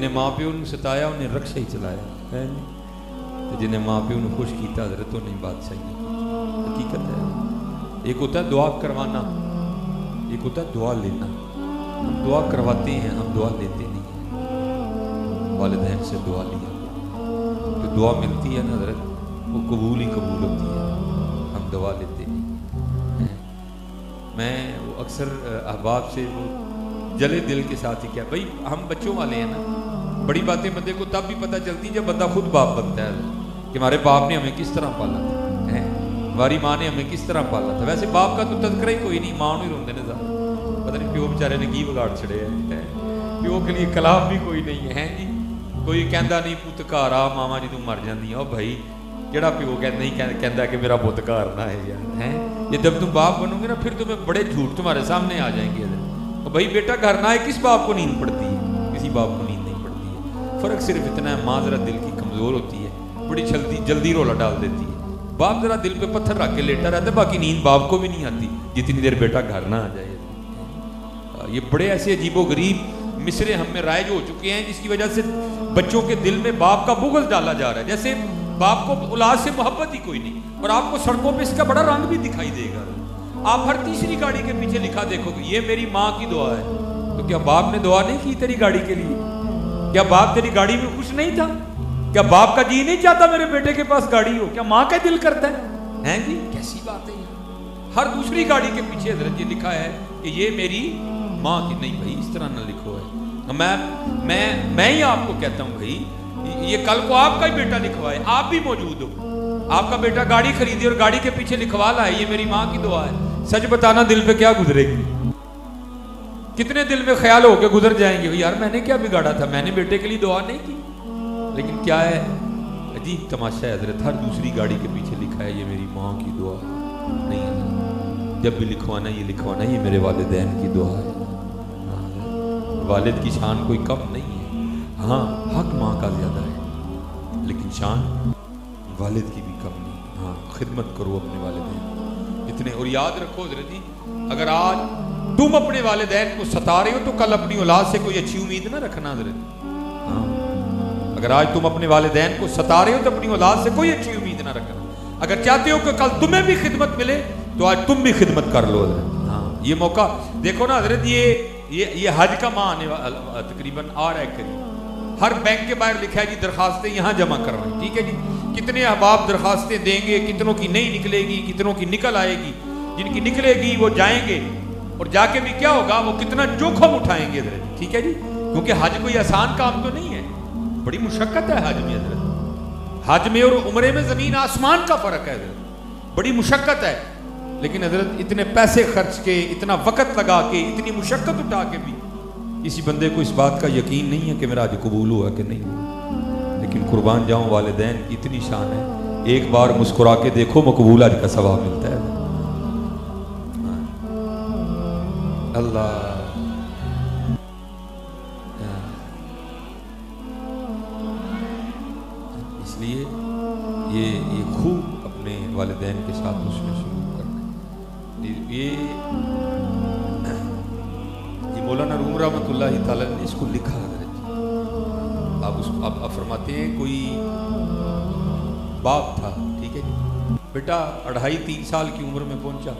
جنہیں ماں پیو نے ستایا انہیں رکشا ہی چلایا ہے نہیں، تو جنہیں ماں پیو نے خوش کیتا حضرت انہیں بادشاہی کی۔ حقیقت ہے، ایک ہوتا ہے دعا کروانا، ایک ہوتا ہے دعا لینا۔ ہم دعا کرواتے ہیں، ہم دعا لیتے نہیں ہیں۔ والدین سے دعا لیا، جو دعا ملتی ہے نا حضرت وہ قبول ہی قبول ہوتی ہے، ہم دعا لیتے نہیں ہیں۔ میں وہ اکثر احباب سے وہ جلے دل کے ساتھ ہی کیا، بھائی ہم بچوں والے ہیں نا، بڑی باتیں بندے کو تب بھی پتہ چلتی جب بندہ خود باپ بنتا ہے کہ ہمارے باپ نے ہمیں کس طرح پالا تھا، ہماری ماں نے ہمیں کس طرح پالا تھا۔ ویسے باپ کا تو تذکرہ ہی کوئی نہیں، ماں نہیں روندے نے زیادہ، پتہ نہیں پیو بیچارے نے کی بگاڑ چھڑے ہیں، پیو کے لیے کلام بھی کوئی نہیں ہے جی، کوئی کہندا نہیں پت گھر آ ماما جی تو مر جاندی او بھائی، جڑا پیو نہیں کہندا کہ میرا پت گھر نہ ہے یار، یہ جب تم باپ بنو گے نا پھر تمہیں بڑے جھوٹ تمہارے سامنے آ جائیں گے۔ بھائی بیٹا گھر نہ ہے، کس باپ کو نیند پڑتی ہے؟ کسی باپ کو نیند نہیں پڑتی ہے۔ فرق صرف اتنا ہے، ماں ذرا دل کی کمزور ہوتی ہے، بڑی جلدی رولا ڈال دیتی ہے، باپ ذرا دل پہ پتھر رکھ کے لیٹا رہتا ہے، باقی نیند باپ کو بھی نہیں آتی جتنی دیر بیٹا گھر نہ آ جائے۔ یہ بڑے ایسے عجیب و غریب مصرے ہم میں رائج ہو چکے ہیں جس کی وجہ سے بچوں کے دل میں باپ کا بغض ڈالا جا رہا ہے، جیسے باپ کو اولاد سے محبت ہی کوئی نہیں۔ اور آپ کو سڑکوں پہ اس کا بڑا رنگ بھی دکھائی دے گا، آپ ہر تیسری گاڑی کے پیچھے لکھا دیکھو گے یہ میری ماں کی دعا ہے۔ تو کیا باپ نے دعا نہیں کی تیری گاڑی کے لیے؟ کیا باپ تیری گاڑی میں خوش نہیں تھا؟ کیا باپ کا جی نہیں چاہتا میرے بیٹے کے پاس گاڑی ہو؟ کیا ماں کا دل کرتا ہے؟ ہیں جی کیسی بات ہے یہ؟ ہر دوسری گاڑی کے پیچھے حضرت یہ لکھا ہے کہ یہ میری ماں کی، نہیں بھائی اس طرح نہ لکھو ہے۔ میں ہی آپ کو کہتا ہوں بھائی یہ کل کو آپ کا ہی بیٹا لکھوائے، آپ بھی موجود ہو، آپ کا بیٹا گاڑی خریدی اور گاڑی کے پیچھے لکھوا لائے یہ میری ماں کی دعا ہے، سچ بتانا دل پہ کیا گزرے گی؟ کتنے دل میں خیال ہو کے گزر جائیں گے یار میں نے کیا بگاڑا تھا، میں نے بیٹے کے لیے دعا نہیں کی۔ لیکن کیا ہے عجیب تماشا ہے حضرت، ہر دوسری گاڑی کے پیچھے لکھا ہے یہ میری ماں کی دعا نہیں ہے۔ جب بھی لکھوانا یہ میرے والدین کی دعا ہے۔ والد کی شان کوئی کم نہیں ہے، ہاں حق ماں کا زیادہ ہے لیکن شان والد کی بھی کم نہیں۔ ہاں خدمت کرو اپنے والدین اتنے، اور یاد رکھو حضرت جی اگر آج تم اپنے والدین کو ستا رہے ہو تو کل اپنی اولاد سے کوئی اچھی امید نہ رکھنا حضرت۔ ہاں اگر آج تم اپنے والدین کو ستا رہے ہو تو اپنی اولاد سے کوئی اچھی امید نہ رکھنا۔ اگر چاہتے ہو کہ کل تمہیں بھی خدمت ملے تو آج تم بھی خدمت کر لو حضرت۔ ہاں یہ موقع دیکھو نا حضرت، یہ حج کا ماہ آنے والا تقریباً آ رہا ہے قریب، ہر بینک کے باہر لکھا ہے جی درخواستیں یہاں جمع کروائیں، ٹھیک ہے جی۔ کتنے احباب درخواستیں دیں گے، کتنوں کی نہیں نکلے گی، کتنوں کی نکل آئے گی، جن کی نکلے گی وہ جائیں گے اور جا کے بھی کیا ہوگا وہ کتنا جوخم اٹھائیں گے حضرت، ٹھیک ہے جی، کیونکہ حج کوئی آسان کام تو نہیں ہے، بڑی مشقت ہے حج میں حضرت، حج میں اور عمرے میں زمین آسمان کا فرق ہے حضرت، بڑی مشقت ہے۔ لیکن حضرت اتنے پیسے خرچ کے، اتنا وقت لگا کے، اتنی مشقت اٹھا کے بھی کسی بندے کو اس بات کا یقین نہیں ہے کہ میرا حج قبول ہوا کہ نہیں ہوا۔ لیکن قربان جاؤں والدین کی اتنی شان ہے، ایک بار مسکرا کے دیکھو مقبول حج کا ثواب ملتا ہے۔ اللہ اس لیے یہ خوب اپنے والدین کے ساتھ اس میں سلوک کرنا۔ یہ مولانا روم رحمۃ اللہ تعالی نے اس کو لکھا ہے۔ آپ فرماتے ہیں کوئی باپ تھا، ٹھیک ہے جی، بیٹا 2.5-3 سال کی عمر میں پہنچا،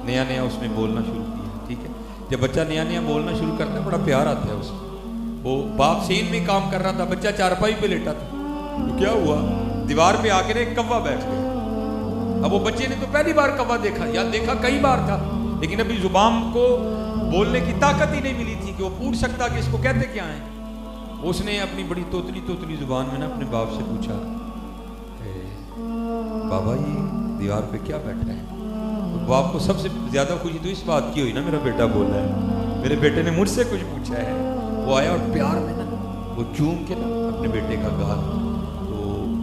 نیا اس نے بولنا شروع کیا، ٹھیک ہے۔ جب بچہ نیا بولنا شروع کرتا ہے بڑا پیار آتا ہے اس کو۔ وہ باپ سین میں کام کر رہا تھا، بچہ چارپائی پہ لیٹا تھا، تو کیا ہوا دیوار پہ آ کے ایک کوا بیٹھ گیا۔ اب وہ بچے نے تو پہلی بار کوا دیکھا، یا دیکھا کئی بار تھا لیکن ابھی زبان کو بولنے کی طاقت ہی نہیں ملی تھی کہ وہ پوچھ سکتا کہ اس کو کہتے کیا ہیں۔ اس نے اپنی بڑی توتلی زبان میں نا اپنے باپ سے پوچھا بابا یہ دیوار پہ کیا بیٹھا ہے؟ تو باپ کو سب سے زیادہ خوشی تو اس بات کی ہوئی نا میرا بیٹا بول رہا ہے، میرے بیٹے نے مجھ سے کچھ پوچھا ہے۔ وہ آیا اور پیار میں نا وہ چوم کے نا اپنے بیٹے کا گال،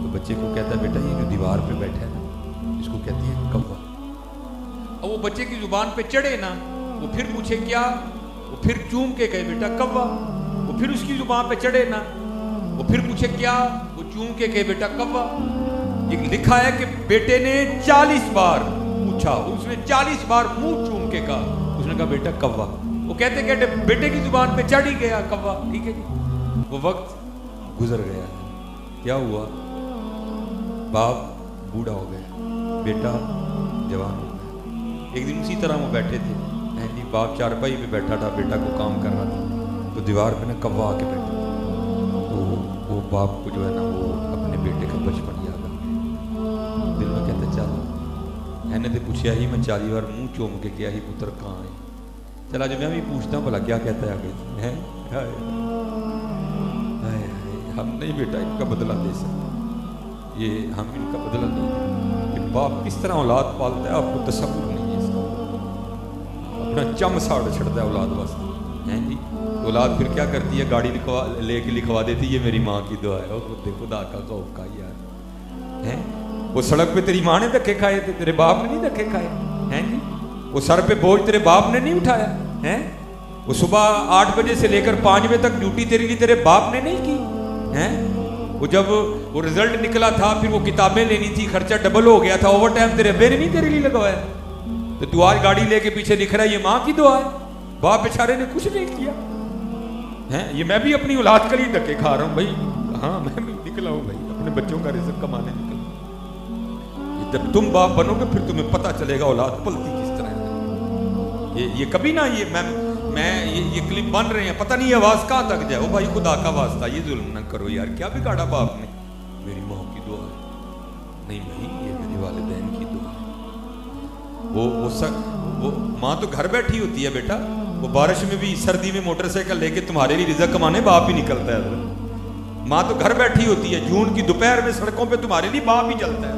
تو بچے کو کہتا ہے بیٹا یہ جو دیوار پہ بیٹھا ہے نا اس کو کہتی ہے کوا۔ اور وہ بچے کی زبان پہ چڑھے نا، وہ پھر پوچھے کیا، وہ پھر چوم کے کہے بیٹا کوا۔ وہ پھر اس کی زبان پہ چڑھے نا، وہ پھر پوچھے کیا، وہ چوم کے کہے بیٹا کوا۔ یہ لکھا ہے کہ بیٹے نے 40 بار پوچھا، اس نے 40 بار منہ چوم کے کہا، اس نے کہا بیٹا کوا۔ وہ کہتے بیٹے کی زبان پہ چڑھ ہی گیا کوا، ٹھیک ہے جی۔ वो वक्त गुजर गया। क्या हुआ, बाप बूढ़ा हो गया, बेटा जवान हो गया। एक दिन उसी तरह वो बैठे थे, जी बाप चारपाई पे बैठा था, बेटा को काम कर रहा था, तो दीवार पे ना कौवा आके बैठा, तो वो बाप को जो है ना वो अपने बेटे का बचपन याद आ गया। दिल में कहते चल मैंने तो पूछा ही, मैं 40 बार मुंह चूम के गया ही पुत्र कहाँ है, चला जो मैं भी पूछता हूँ भला क्या कहता है आगे है। हम नहीं बेटा इनका बदला दे सकते, ये हम इनका बदला नहीं दे। कि बाप किस तरह औलाद पालता है आपको तसव्वुर नहीं है इसका, अपना चम साड़ छड़ता है औलाद वास्ते हैं जी। औलाद फिर क्या करती है, गाड़ी लेके लिखवा देती है, ये मेरी माँ की दुआ है। और देखो खुदा का खौफ का यार हैं, वो सड़क पे तेरी माँ ने धक्के खाए थे, तेरे बाप ने नहीं धक्के खाए हैं जी। वो सर पे बोझ तेरे बाप ने नहीं उठाया हैं। वो सुबह 8 बजे से लेकर 5 बजे तक ड्यूटी तेरे लिए तेरे बाप ने नहीं की हैं। वो जब वो रिजल्ट निकला था, फिर वो किताबें लेनी थी, खर्चा डबल हो गया था, ओवर टाइम तेरे अब्बे ने नहीं तेरे लिए लगवाया। तो तू आज गाड़ी लेके पीछे लिख रहा है ये माँ की दुआ है, बाप बेचारे ने कुछ नहीं किया हैं। ये मैं भी अपनी औलाद के लिए धक्के खा रहा हूँ भाई, हाँ मैं भी निकला हूँ भाई अपने बच्चों का रिज़्क़ कमाने निकला। जब तुम बाप बनोगे फिर तुम्हें पता चलेगा औलाद पलती किस तरह है। ये कभी ना ये ये क्लिप बन रहे हैं, पता नहीं आवाज कहाँ तक जाए। ओ भाई खुदा का वास्ता ये जुल्म न करो यार, क्या बिगाड़ा बाप ने। मेरी माँ की दुआ है, नहीं भाई ये मेरे वालिदैन की दुआ है। वो माँ तो घर बैठी होती है बेटा, वो बारिश में भी सर्दी में मोटरसाइकिल लेके तुम्हारे लिए रिज़्क़ कमाने बाप ही निकलता है। माँ तो घर बैठी होती है, जून की दोपहर में सड़कों पे तुम्हारे लिए बाप ही चलता है,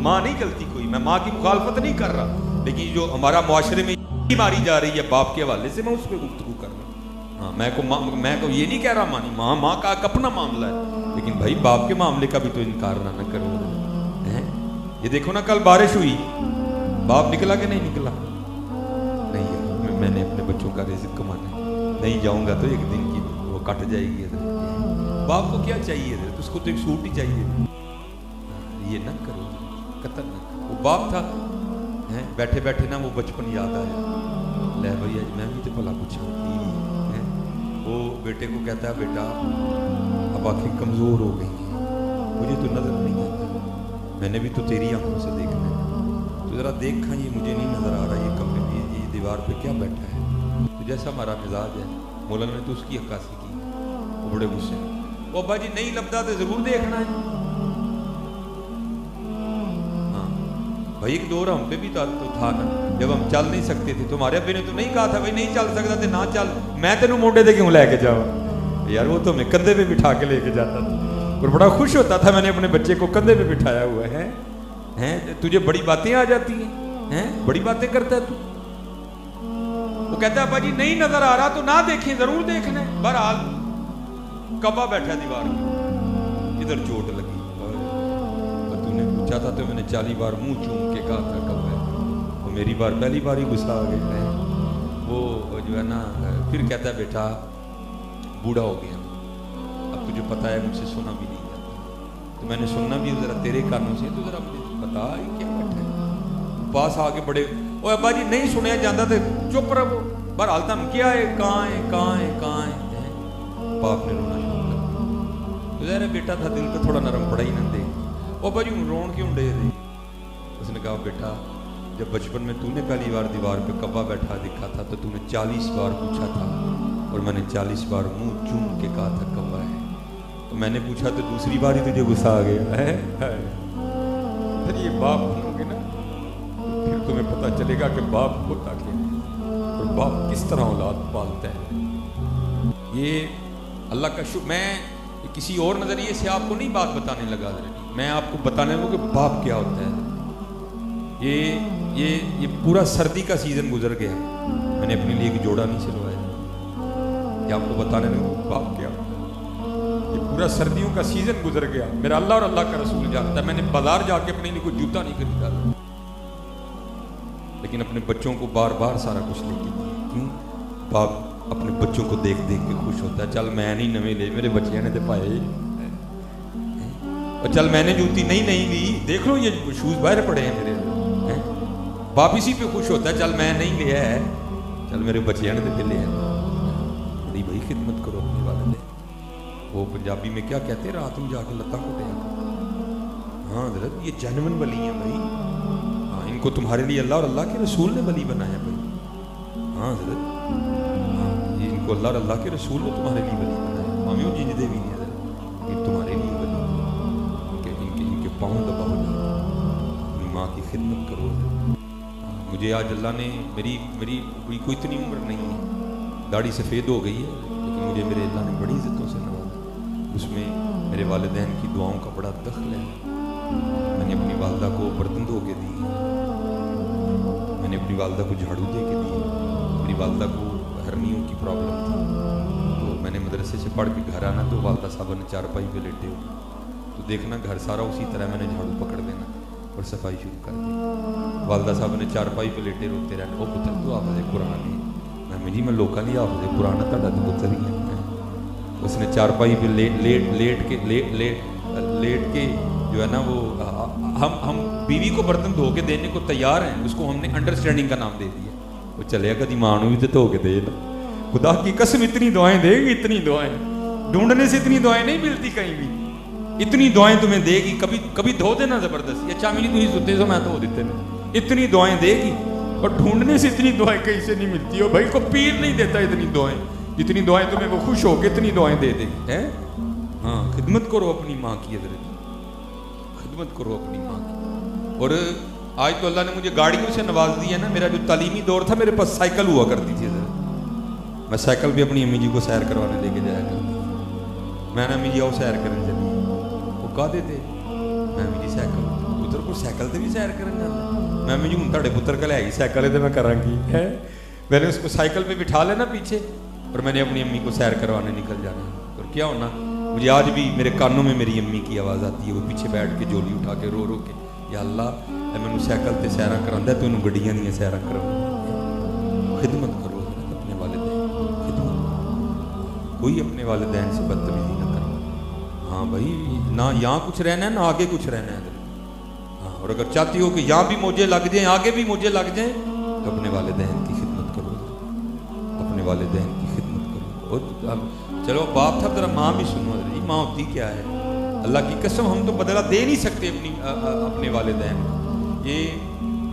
माँ नहीं चलती कोई। मैं माँ की मुखालफत नहीं कर रहा, लेकिन जो हमारा मुआशरे में मारी जा रही है बाप के हवाले से, मैं उस पर गुफ्तगू कर रहा हूँ। हाँ मैं को ये नहीं कह रहा मानी माँ का अपना मामला है, लेकिन भाई बाप के मामले का भी तो इनकार ना करो। ये देखो ना कल बारिश हुई, बाप निकला कि नहीं निकला? नहीं यार, मैंने अपने बच्चों का रिज़्क़ कमाना है, नहीं जाऊंगा तो एक दिन की वो कट जाएगी। बाप को क्या चाहिए, उसको तो एक सूट ही चाहिए। ये ना करो, कतल ना करो। वो बाप था हैं, बैठे बैठे ना वो बचपन याद आया। ले भैया मैं भी तो भला पूछा, वो बेटे को कहता है बेटा अब आंखें कमज़ोर हो गई हैं, मुझे तो नज़र नहीं आता, मैंने भी तो तेरी आंखों से देखना है, तो ज़रा देखा ये मुझे नहीं नज़र आ रहा ये कमरे में ये दीवार पे क्या बैठा है। तो जैसा हमारा मिजाज है, मौलाना ने तो उसकी अक्कासी की। वो बड़े गुस्से में, वो अब्बा जी नहीं लगता तो ज़रूर देखना है। भाई एक दौर हम पे भी तो था ना, जब हम चल नहीं सकते थे, तुम्हारे अब्बे ने तो नहीं कहा था भाई नहीं चल सकता थे ना चल, मैं तेनू मोटे दे क्यों लेके जाऊँ यार। वो तो मैं कंधे पे बिठा के लेके जाता था और बड़ा खुश होता था, मैंने अपने बच्चे को कंधे पे बिठाया हुआ है। तुझे बड़ी बातें आ जाती हैं, बड़ी बातें करता है तू। वो कहता है अब्बा जी नहीं नजर आ रहा तो ना देखें, जरूर देखना है। बहरहाल कब्बा बैठा दीवार में, इधर चोट लगी, तूने पूछा था तो मैंने 40 बार मुंह चूम के कहा था कब है, वो मेरी बार पहली बार ही गुस्सा आ गया है। वो जो है ना फिर कहता है बेटा बूढ़ा हो गया, अब तुझे पता है मुझसे सुना भी नहीं जाता, तो मैंने सुनना भी जरा तेरे कानों से, तो जरा मुझे बता ये क्या बैठा है। पास आके बड़े ओ अब्बा जी नहीं सुनया जाता तो चुप रहो, बहरहाल तुम क्या है कहाँ है कहाँ है कहाँ है। बाप ने रोना शुरू कर दिया, तो जरा बेटा था दिल पे थोड़ा नरम पड़ा ही ना दे। ओ भाई रोन क्यों डे रही? उसने कहा बेटा जब बचपन में तूने पहली बार दीवार पे कब्बा बैठा दिखा था तो तूने 40 बार पूछा था और मैंने 40 बार मुंह चूम के कहा था कब्बा है, तो मैंने पूछा तो दूसरी बार ही तुझे गुस्सा आ गया है। फिर ये बाप बनोगे ना फिर तुम्हें पता चलेगा कि बाप होता क्या है और बाप किस तरह औलाद पालता है। ये अल्लाह का शुक्र, मैं किसी और नजरिए से आपको नहीं बात बताने लगा, मैं आपको बताने लगा कि बाप क्या होता है। ये पूरा सर्दी का सीजन गुजर गया, मैंने अपने लिए एक जोड़ा नहीं सिलवाया, ये आपको बताने लगा बाप क्या होता है। ये पूरा सर्दियों का सीजन गुजर गया, मेरा अल्लाह और अल्लाह का रसूल जानता है। मैंने बाजार जाके अपने लिए कोई जूता नहीं खरीदा, लेकिन अपने बच्चों को बार बार सारा कुछ लेके दिया। क्यों? बाप अपने बच्चों को देख देख के खुश होता है, चल मैं नहीं नवे ले, मेरे बच्चे ने तो पाए, और चल मैंने जूती नहीं ली, देख लो ये शूज बाहर पड़े हैं मेरे। बाप इसी पे खुश होता है, चल मैं नहीं लिया है, चल मेरे बच्चे ने तो ले। बड़ी भाई खिदमत करो अपने वाले। وہ पंजाबी में क्या कहते हैं, रात में जाकर लत्ता कोटिया। हाँ हजरत ये जेन्युइन वली हैं भाई, हाँ इनको तुम्हारे लिए अल्लाह और अल्लाह के रसूल ने वली बनाया भाई। हाँ हजरत, हाँ ये इनको अल्लाह और अल्लाह के रसूल ने तुम्हारे लिए वली बनाया। मामी वो जिंदे भी नहीं हजरत, ये तुम्हारे लिए वली, इनके पाँव दबाओ, अपनी माँ की खिदमत करो। मुझे आज अल्लाह ने मेरी कोई इतनी उम्र नहीं है, दाढ़ी सफ़ेद हो गई है, लेकिन मुझे मेरे अल्लाह ने बड़ी इज्जतों से नवाजा। उसमें मेरे वालिदैन की दुआओं का बड़ा दखल है। मैंने अपनी वालदा को बर्तन धो के दी, मैंने अपनी वालदा को झाड़ू दे के दी। मेरी वालदा को हर्नियों की प्रॉब्लम थी, तो मैंने मदरसे से पढ़ के घर आना तो वालदा साहब ने चारपाई पे लेटे हो, तो देखना घर सारा उसी तरह मैंने झाड़ू पकड़ देना और सफाई शुरू कर दी। वालदा साहब ने चारपाई पे लेटे रोते रहना, वो पुत्र तो हाफिज़ कुरान है। मैं जी मैं लोगों की हाफिज़ कुरान तुहाडा तो पुत्र ही है। उसने चारपाई पे लेट के जो है ना वो हम बीवी को बर्तन धो के देने को तैयार हैं, उसको हमने अंडरस्टैंडिंग का नाम दे दिया। वो चले कभी माँ भी तो धो के दे ना, खुदा की कसम इतनी दुआएं देगी, इतनी दुआएं ढूंढने से इतनी दुआएं नहीं मिलती कहीं भी, इतनी दुआएं तुम्हें देगी। कभी धो देना जबरदस्ती, अच्छा मेरी तुम सुते सो मैं धो देते ना, इतनी दुआएं देगी। और ढूंढने से इतनी दुआएं कहीं से नहीं मिलती हो भाई, को पीर नहीं देता इतनी दुआएं, जितनी दुआएं तुम्हें वो खुश होकर इतनी दुआएं दे देगी है। हाँ खिदमत करो अपनी माँ की, खिदमत करो अपनी माँ की। और आज तो अल्लाह ने मुझे गाड़ियों से नवाज दिया ना। मेरा जो तालीमी दौर था मेरे पास साइकिल हुआ करती थी, मैं साइकिल भी अपनी अम्मी जी को सैर करवाने लेके जाया करता। मैं ना अम्मी जी आओ सैर करने चली, वो कह देते मैं अम्मी जी साइकिल पुत्र को साइकिल से भी सैर करने जाता। मैं अम्मी जी हूँ ताड़े पुत्र कल है साइकिल तो मैं करांगी है। मैंने उसको साइकिल पे बिठा लेना पीछे और मैंने अपनी अम्मी को सैर करवाने निकल जाना। और क्या होना, मुझे आज भी मेरे कानों में मेरी अम्मी की आवाज़ आती है, वो पीछे बैठ के जोली उठा के रो के, या अल्लाह मैनू साइकिल ते सैर करांदा तैनू गड्डियां दी सैर कराऊं। खिदमत करो अपने वालिदैन, खिदमत कोई अपने वालिदैन से बदतमीजी ना करे। हाँ भाई ना यहाँ कुछ रहना है ना आगे कुछ रहना है। हाँ और अगर चाहती हो कि यहाँ भी मुझे लग जाए आगे भी मुझे लग जाए तो अपने वालिदैन की खिदमत करो, अपने वालिदैन की खिदमत करो। और अब चलो बाप था जरा माँ भी सुनो जी, माँ होती क्या है। अल्लाह की कसम हम तो बदला दे नहीं सकते अपने वालिदैन। ये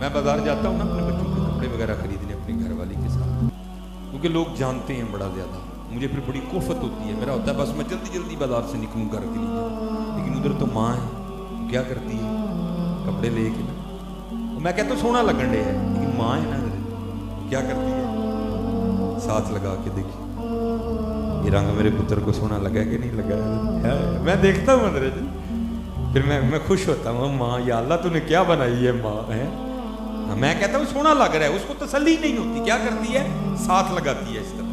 मैं बाजार जाता हूँ ना अपने बच्चों के कपड़े वगैरह खरीदने अपनी घर वाली के साथ, क्योंकि लोग जानते हैं बड़ा ज़्यादा, मुझे फिर बड़ी कोफत होती है। मेरा होता है बस मैं जल्दी जल्दी बाजार से निकलूँ घर के लिए, लेकिन उधर तो माँ है क्या करती है कपड़े ले के ना, मैं कहता हूँ सोना लगन डे है, लेकिन माँ है ना क्या करती है साथ लगा के देखिए ये रंग मेरे पुत्र को सोना लगा कि नहीं लगा है। मैं देखता हूँ अंदर फिर मैं खुश होता हूँ, माँ या अल्लाह तूने क्या बनाई है माँ है। मैं कहता हूँ सोना लग रहा है, उसको तसल्ली नहीं होती, क्या करती है साथ लगाती है इस तरह,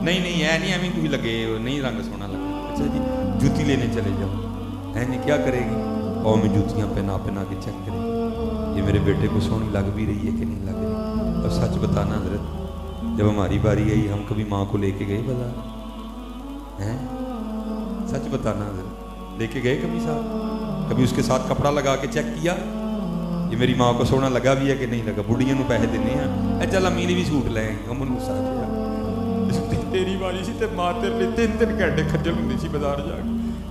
नहीं है नहीं एवं तुम लगे नहीं रंग सोना लगा। अच्छा जी जूती लेने चले जाओ है नहीं, क्या करेगी पाँव में जूतियाँ पहना के चेक करेगी ये मेरे बेटे को सोनी लग भी रही है कि नहीं लग रही। और सच बताना हजरत जब हमारी बारी आई हम कभी माँ को लेके गए बाजार हैं, सच बताना हजरत लेके गए कभी साथ, कभी उसके साथ कपड़ा लगा के चेक किया ये मेरी माँ को सोना लगा भी है कि नहीं लगा। बुढ़िया को पैसे देने हैं चल अमीली भी सूट लेंगे हम तेरी वाली सी माँ तेरे लिए 3 घंटे खज्जल होंगी सी बाजार जाके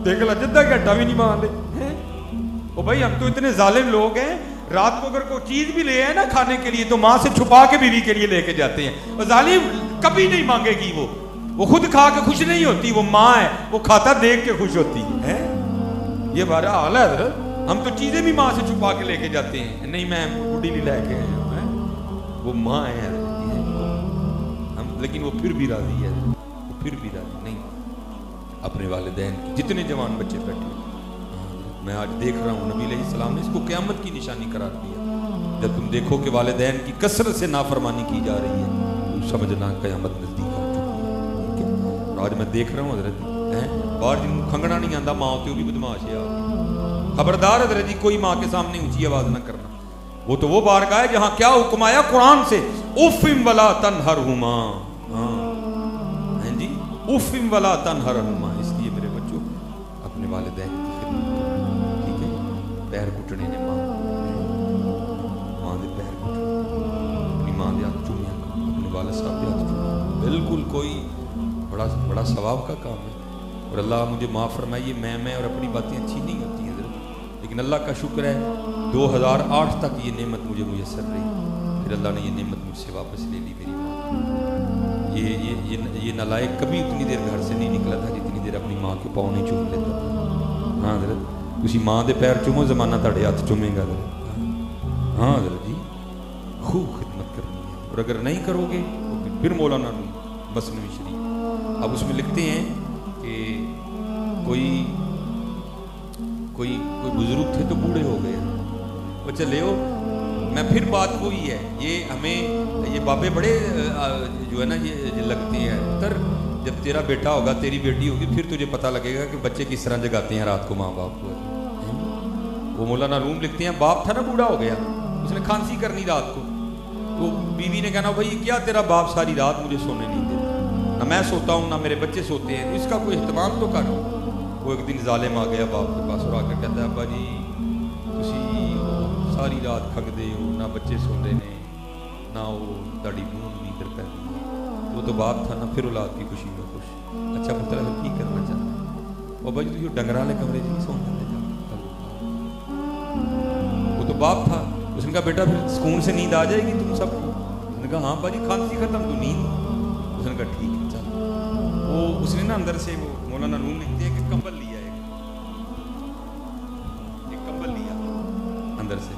देख ला जिद्दा घंटा भी नहीं मान ले। ओ भाई हम तो इतने जालिम लोग हैं, रात को अगर कोई चीज भी ले आए ना खाने के लिए तो माँ से छुपा के बीवी के लिए लेके जाते हैं। और जालिम कभी नहीं मांगेगी, वो खुद खा के खुश नहीं होती, वो माँ है वो खाता देख के खुश होती है। ये हमारा हाल है हजरत, हम तो चीजें भी माँ से छुपा के लेके जाते हैं, नहीं मैं बुढ़ी नहीं लेके आया हूँ, वो माँ है हम, लेकिन वो फिर भी राजी है, वो फिर भी राजी नहीं अपने वालिदैन की। जितने जवान बच्चे बैठे मैं आज देख रहा हूँ नबी अलैहिस्सलाम ने इसको क़यामत की निशानी करार दिया। जब तुम देखो कि वालिदैन की कसरत से नाफरमानी की जा रही है तो समझना क़यामत नजदीक आ चुकी है। आज मैं देख रहा हूँ हजरत बाहर जिनको खंगना नहीं आता माँ होती वो भी बदमाश है। खबरदार हजरत जी कोई माँ के सामने ऊंची आवाज ना करना, वो तो वो बारगाह है जहाँ क्या हुक्म आया कुरान से उफ़िम वला तनहरहुमा। हैं जी उफ़िम वला तनहरहुमा। इसलिए मेरे बच्चों अपने वालिदैन की खिदमत करो, ठीक है। पैर घुटने ने माँ दे पैर घुटने, अपनी माँ दे हाथ चूमिया, अपने वालिद साहब दे हाथ चूमिया, बिल्कुल कोई बड़ा सवाब का काम है। اور اللہ مجھے معاف فرمائیے، میں اور اپنی باتیں اچھی نہیں ہوتی ہیں حضرت، لیکن اللہ کا شکر ہے 2008 تک یہ نعمت مجھے میسر رہی، پھر اللہ نے یہ نعمت مجھ سے واپس لے لی میری ماں۔ یہ نالائق کبھی اتنی دیر گھر سے نہیں نکلا تھا جتنی دیر اپنی ماں کے پاؤں نہیں چوم لیتا تھا۔ ہاں حضرت، تسی ماں دے پیر چومو، زمانہ تہاڈے ہاتھ چومے گا حضرت۔ ہاں حضرت جی، خوب خدمت کرنی ہے، اور اگر نہیں کرو گے تو پھر مولانا مثنوی شریف اب اس میں لکھتے ہیں کہ کوئی بزرگ تھے تو بوڑھے ہو گئے، وہ چلے ہو میں پھر بات وہی ہے، یہ ہمیں یہ بابے بڑے جو ہے نا یہ لگتے ہیں پتر، جب تیرا بیٹا ہوگا تیری بیٹی ہوگی پھر تجھے پتہ لگے گا کہ بچے کس طرح جگاتے ہیں رات کو ماں باپ کو۔ وہ مولانا روم لکھتے ہیں باپ تھا نا بوڑھا ہو گیا، اس نے کھانسی کرنی رات کو، تو بیوی نے کہنا بھائی کیا تیرا باپ ساری رات مجھے سونے نہیں دیتا، نہ میں سوتا ہوں نہ میرے بچے سوتے ہیں، اس کا کوئی اہتمام تو کر۔ وہ ایک دن ظالم آ گیا باپ کے پاس اور آ کر کہتا ہے ابا جی تسی ساری رات کھگدے ہو، نہ بچے سوندے نے نہ وہ تاڑی بون نیندر پہ، وہ تو باپ تھا نا، پھر اولاد کی خوشی میں خوش۔ اچھا پتر ہے کی کرنا چاہتا ابا جی تو ڈنگر والے کمرے نہیں سون دیتے جا، وہ تو باپ تھا۔ اس نے کہا بیٹا پھر سکون سے نیند آ جائے گی تم سب کو؟ اس نے کہا ہاں باجی کھانسی ختم تو نیند۔ اس نے کہا ٹھیک ہے چل۔ وہ اس نے نا اندر سے وہ مولانا نون لکھتے ہیں کہ کمبل لیا ایک کمبل لیا اندر سے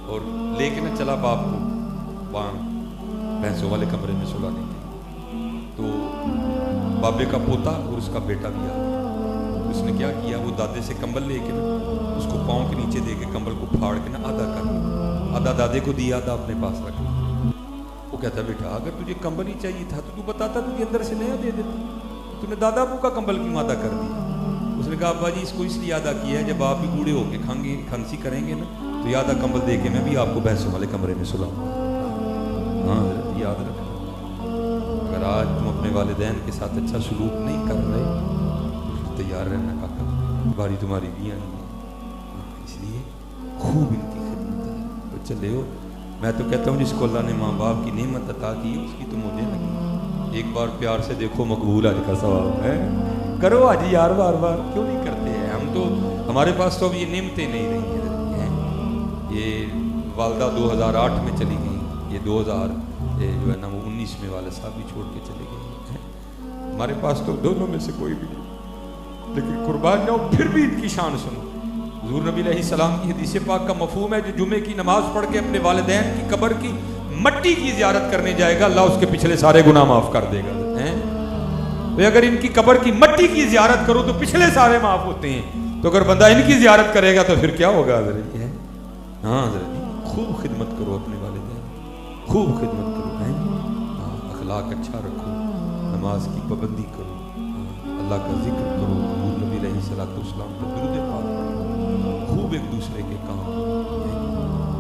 اور لے کے نہ چلا باپ کو وہاں بھینسوں والے کمرے میں سلانے کے، تو بابے کا پوتا اور اس کا بیٹا بھی آ گیا۔ اس نے کیا کیا، وہ دادے سے کمبل لے کے نا اس کو پاؤں کے نیچے دے کے کمبل کو پھاڑ کے نا آدھا کر دیا، آدھا دادے کو دیا آدھا اپنے پاس رکھ لیا۔ وہ کہتا بیٹا اگر تجھے کمبل ہی چاہیے تھا تو بتاتا تجھے اندر سے نیا دے دیتا، تو نے دادا ابو کا کمبل کیوں آدھا کر دیا؟ اس نے کہا ابا جی اس کو اس لیے آدھا کیا ہے جب آپ بھی بوڑھے ہو کے کھانسی کریں گے نا تو یہ آدھا کمبل دے کے میں بھی آپ کو بھینسوں والے کمرے میں سلاؤں گا۔ ہاں حضرت یاد رکھنا، اگر آج تم اپنے والدین کے ساتھ اچھا سلوک نہیں کر رہے تو تیار رہنا کاکا، باری تمہاری بھی آنی ہے، اس لیے خوب ان کی خدمت ہے۔ تو چلے ہو، میں تو کہتا ہوں جس کو اللہ نے ماں باپ کی نعمت عطا کی اس کی تو مجھے لگی، ایک بار پیار سے دیکھو مقبول حج کا ثواب ہے، کرو حج یار بار بار کیوں نہیں کرتے ہیں ہم تو، ہمارے پاس تو اب یہ نعمتیں نہیں رہی ہیں۔ یہ والدہ 2008 میں چلی گئی، یہ 2000 جو ہے نا وہ 19 میں والد صاحب بھی چھوڑ کے چلے گئے، ہمارے پاس تو دونوں میں سے کوئی بھی نہیں، لیکن قربان جاؤ پھر بھی ان کی شان سنو۔ حضور نبی علیہ السلام کی حدیث پاک کا مفہوم ہے جو جمعے کی نماز پڑھ کے اپنے والدین کی قبر کی مٹی کی زیارت کرنے جائے گا اللہ اس کے پچھلے سارے گناہ معاف کر دے گا۔ تو اگر ان کی قبر کی مٹی کی زیارت کرو تو پچھلے سارے معاف ہوتے ہیں، تو اگر بندہ ان کی زیارت کرے گا تو پھر کیا ہوگا حضرت؟ ہاں حضرت خوب خدمت کرو اپنے والدین، خوب خدمت کرو، اخلاق اچھا رکھو، نماز کی پابندی کرو، اللہ کا ذکر کرو، حضور نبی علیہ السلام پر درود پاک پڑھو، خوب ایک دوسرے کے کام،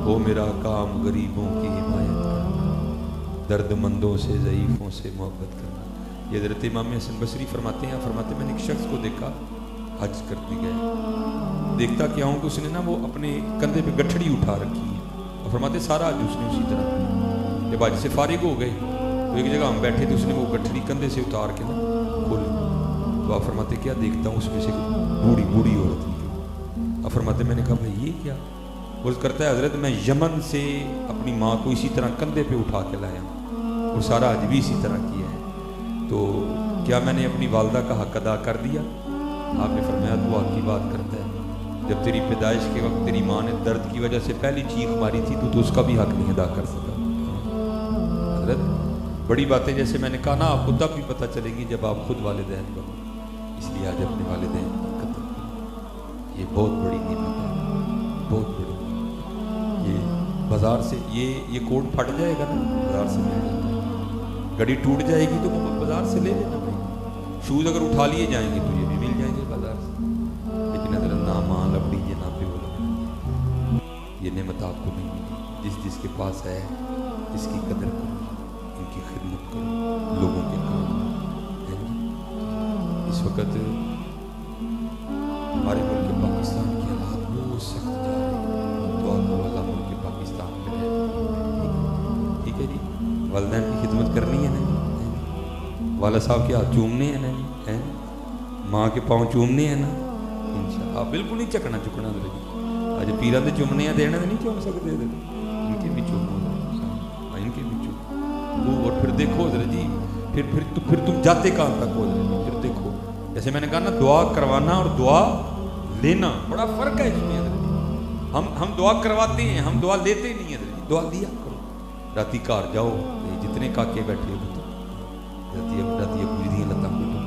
وہ میرا کام غریبوں کی حمایت کرنا، درد مندوں سے ضعیفوں سے محبت کرنا۔ یہ حضرت امام حسن بصری فرماتے ہیں، فرماتے میں نے ایک شخص کو دیکھا حج کرتے گئے، دیکھتا کیا ہوں کہ اس نے نا وہ اپنے کندھے پہ گٹھڑی اٹھا رکھی ہے، اور فرماتے سارا حج اس نے اسی طرح کیا۔ جب حج سے فارغ ہو گئے تو ایک جگہ ہم بیٹھے تھے، اس نے وہ گٹھڑی کندھے سے اتار کے نا کھول، تو آپ فرماتے کیا دیکھتا ہوں اس میں سے بوڑھی عورت نکلی۔ آپ فرماتے میں نے کہا بھائی یہ کیا؟ وہ کرتا ہے حضرت میں یمن سے اپنی ماں کو اسی طرح کندھے پہ اٹھا کے لایا اور سارا حج بھی اسی طرح کیا ہے، تو کیا میں نے اپنی والدہ کا حق ادا کر دیا؟ آپ نے فرمایا تو حق کی بات کرتا ہے، جب تیری پیدائش کے وقت تیری ماں نے درد کی وجہ سے پہلی چیخ ماری تھی تو اس کا بھی حق نہیں ادا کر سکا۔ حضرت بڑی باتیں جیسے میں نے کہا نا آپ کو تب بھی پتہ چلے گی جب آپ خود والدین بنو، اس لیے آج اپنے والدین کی قدر کرو، یہ بہت بڑی نعمت ہے، بہت بڑی۔ یہ بازار سے یہ کوٹ پھٹ جائے گا نا بازار سے مل جاتا ہے، گھڑی ٹوٹ جائے گی تو بازار سے لے لینا بھائی، شوز اگر اٹھا لیے جائیں گے تو یہ بھی مل جائیں گے بازار سے، لیکن اگر نہ ماں لبڑی یہ نہ پہ وہ لبڑی، یہ نعمت آپ کو نہیں ملی۔ جس کے پاس ہے اس کی قدر کرو، ان کی خدمت کرو، لوگوں کے کام۔ اس وقت ہمارے ملک پاکستان کے حالات بہت سخت جا رہے ہیں، دعا کرو اللہ ملک پاکستان میں رہے، ٹھیک ہے جی؟ والدین کی خدمت کرنی ہے نا، والد صاحب کے ہاتھ چومنے ہیں نا، माँ के पाँव चूमने हैं ना इंशाअल्लाह, बिल्कुल नहीं चकना चुकना अज पीर के चूमने हैं, देना नहीं चूम सकते, इनके भी चूमो, इनके भी चूमो। और फिर देखो हज़रत जी, फिर तुम जाते कहाँ तक हो हज़रत जी, फिर देखो जैसे मैंने कहा ना, दुआ करवाना और दुआ लेना बड़ा फर्क है इसमें हज़रत जी। हम दुआ करवाते हैं, हम दुआ लेते नहीं है हज़रत जी, दुआ दिया करो। राती घर जाओ, जितने काके बैठे हो राती अबू जी लत्तां कुटो,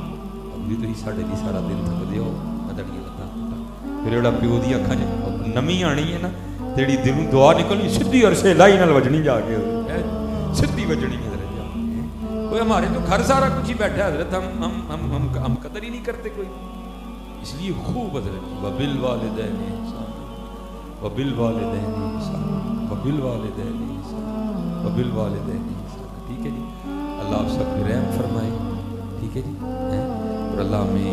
अबू जी तुसीं साडे लिए सारा दिन थकदे हो, मैं तुहाडीਆਂ लत्तां कुटां। फिर जेड़ा प्यो दी अखां च नमी आनी है ना, जेड़ी दिल नूं दुआ निकलनी सीधी अरसे लाई नाल वजनी जाके, सीधी वजनी हज़रत जाके। कोई हमारे तो घर सारा कुछ ही बैठा हज़रत, हम कदर ही नहीं करते कोई। इसलिए खूब हज़रत जी, वबिल वालिदैन ihसान, वबिल वालिदैन ihसान, वबिल वालिदैन ihसान, वबिल वालिदैन ihसान। ठीक है जी, अल्लाह आप सब पे रहम फरमाए। ठीक है जी, और अल्लाह में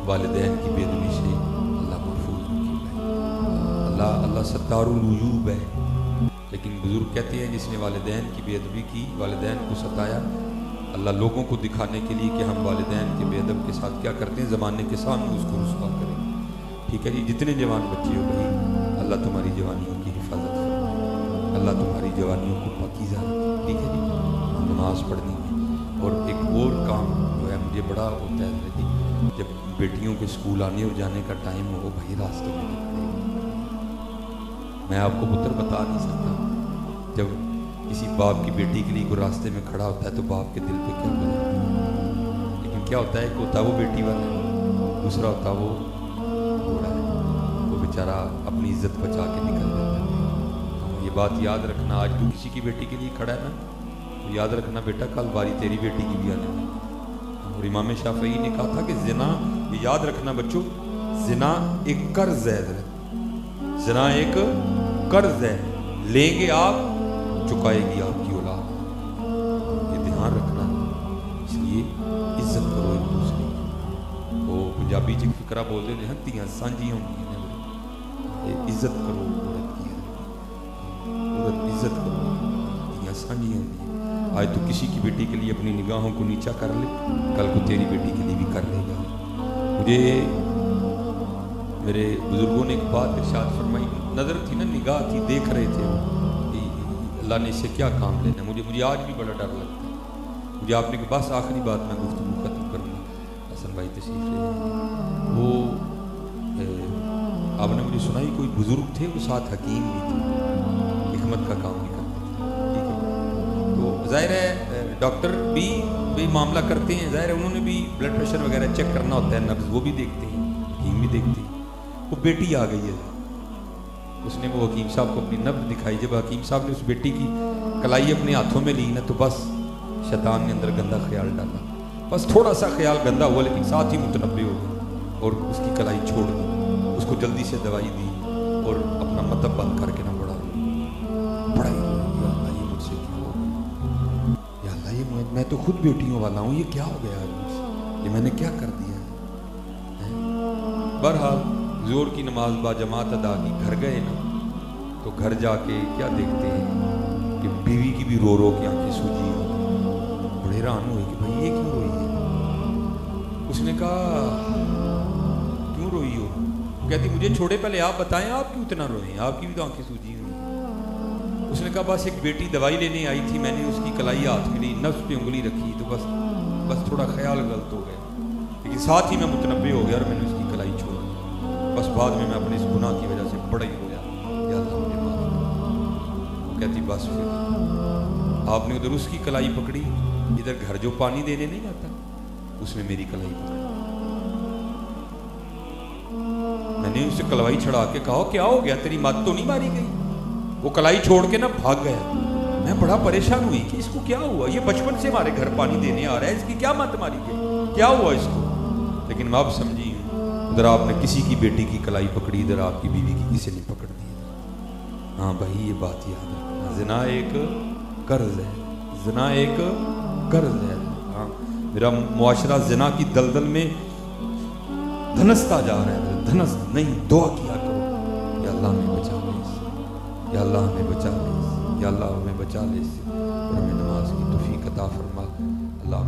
वालिदैन की बेदबी से अल्लाह महफूज रखे। अल्लाह सत्तारुल वुजूब है, लेकिन बुजुर्ग कहते हैं जिसने वालिदैन की बेदबी की, वालिदैन को सताया, अल्लाह लोगों को दिखाने के लिए कि हम वालिदैन के बेअदब के साथ क्या करते हैं, ज़माने के सामने उसको रुसवा करें। ठीक है जी, जितने जवान बच्चे हो भाई, अल्लाह तुम्हारी जवानियों की हिफाजत करे, अल्लाह तुम्हारी जवानियों को पाकीज़ा रखे। ठीक है जी, नमाज पढ़नी है। और एक और काम जो है मुझे बड़ा होता है जी, जब बेटियों के स्कूल आने और जाने का टाइम हो, भाई रास्ते में खड़े हो, मैं आपको पुत्र बता नहीं सकता, जब किसी बाप की बेटी के लिए कोई रास्ते में खड़ा होता है तो बाप के दिल पे क्या गुजरता है। लेकिन क्या होता है, एक होता है वो बेटी वाला है, दूसरा होता है वो घोड़ा है, वो बेचारा अपनी इज्जत बचा के निकल जाता है। ये बात याद रखना, आज तू किसी की बेटी के लिए खड़ा है ना, तो याद रखना बेटा, कल बारी तेरी बेटी की भी आने वाली। और इमाम शाफई ने कहा था कि जिना, ये याद रखना बच्चों, जिना एक कर्ज है, जिना एक कर्ज है, लेंगे आप चुकाएगी आपकी औलाद, ये ध्यान रखना। इसलिए इज्जत करो एक दूसरे की। वो पंजाबी च फिकरा बोलते हैं, धीआं सांझियां होंदियां ने, इज्जत करो औरत की, औरत इज्जत करो, धीआं सांझियां होंदियां। आज तो किसी की बेटी के लिए अपनी निगाहों को नीचा कर ले, कल को तेरी बेटी के लिए भी कर लेगा। मुझे मेरे बुजुर्गों ने एक बात इरशाद फरमाई, नज़र थी ना, निगाह थी, देख रहे थे वो, अल्लाह ने इससे क्या काम लेना। मुझे आज भी बड़ा डर लगता है। मुझे आपने कि बस आखिरी बात मैं गुफ्तगू खत्म करूँगा, हसन भाई तशरीफ ले। वो आपने मुझे सुनाई, कोई बुजुर्ग थे, वो साथ हकीम भी थे, हिकमत का काम भी करते थे। ठीक है, तो ज़ाहिर है डॉक्टर भी मामला करते हैं, ज़ाहिर है उन्होंने भी ब्लड प्रेशर वगैरह चेक करना होता है, नब्ज़ वो भी देखते हैं, हकीम भी देखते हैं। वो बेटी आ गई है, उसने वो हकीम साहब को अपनी नब्ज़ दिखाई। जब हकीम साहब ने उस बेटी की कलाई अपने हाथों में ली ना, तो बस शैतान ने अंदर गंदा ख्याल डाला, बस थोड़ा सा ख्याल गंदा हुआ, लेकिन साथ ही मुतनब्बे हो गए और उसकी कलाई छोड़ दी। उसको जल्दी से दवाई दी और अपना मतलब बंद करके ना बड़ा ही ये मुझसे क्या हो गया, या अल्लाह ये मैं तो खुद बेटियों वाला हूँ, ये क्या हो गया है, ये मैंने क्या कर दिया है। बहरहाल ज़ोर की नमाज बाजमात अदा की, घर गए ना, तो घर जाके क्या देखते हैं कि बीवी की भी रो रो के आंखें सूजी हो। बड़े हैरान हुए कि भाई ये क्यों रोई है। उसने कहा क्यों रोई हो? कहती मुझे छोड़े, पहले आप बताएं आप क्यों इतना रोए, आपकी भी तो आंखें सूजी हुई। उसने कहा बस एक बेटी दवाई लेने आई थी, मैंने उसकी कलाई हाथ में ली, नफ्स पे उंगली रखी, तो बस थोड़ा ख्याल गलत हो गया, लेकिन साथ ही मैं मुतनब्बे हो गया और मैंने उसकी कलाई छोड़ दी। बस बाद में मैं अपने इस गुनाह की वजह से बड़ा ही रोया, या अल्लाह मुझे माफ कर। वो कहती बस फिर आपने उधर उसकी कलाई पकड़ी, इधर घर जो पानी देने नहीं आता, उसने मेरी कलाई पकड़ी। मैंने उससे कलाई चढ़ा के कहा क्या हो गया, तेरी मत तो नहीं मारी गई? वो कलाई छोड़ के ना भाग गया। मैं बड़ा परेशान हुई कि इसको क्या हुआ, ये बचपन से हमारे घर पानी देने आ रहा है, इसकी क्या मत मारी गई, क्या हुआ इसको? लेकिन मैं अब समझी, उधर आपने किसी की बेटी की कलाई पकड़ी, इधर आपकी बीवी की किसी ने पकड़ दी। हाँ भाई ये बात याद रखना, ज़िना एक कर्ज है, ज़िना एक कर्ज है। हाँ मेरा मुआशरा ज़िना की दलदल में धनसता जा रहा है, धनस नहीं, दुआ किया करो या अल्लाह हमें बचा ले, या अल्लाह हमें बचा ले, या अल्लाह हमें बचा ले, और हमें नमाज की तौफीक अता फरमा। अल्लाह